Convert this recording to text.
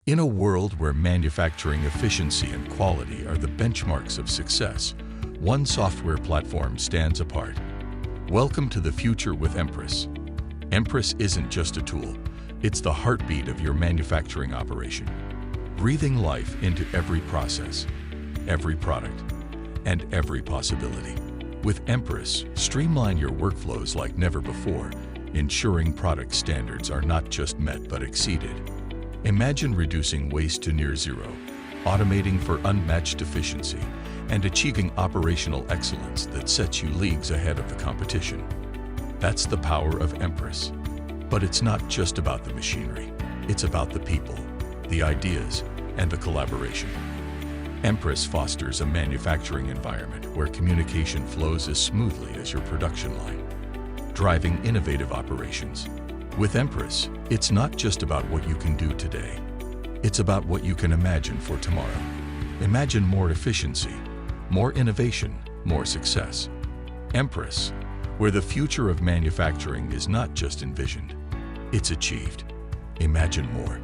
In a world where manufacturing efficiency and quality are the benchmarks of success, one software platform stands apart. Welcome to the future with Empress. Empress isn't just a tool, it's the heartbeat of your manufacturing operation, breathing life into every process, every product, and every possibility. With Empress, streamline your workflows like never before, ensuring product standards are not just met but exceeded. Imagine reducing waste to near zero, automating for unmatched efficiency, and achieving operational excellence that sets you leagues ahead of the competition. That's the power of Empress. But it's not just about the machinery. It's about the people, the ideas, and the collaboration. Empress fosters a manufacturing environment where communication flows as smoothly as your production line, driving innovative operations. With Empress, it's not just about what you can do today. It's about what you can imagine for tomorrow. Imagine more efficiency, more innovation, more success. Empress, where the future of manufacturing is not just envisioned, it's achieved. Imagine more.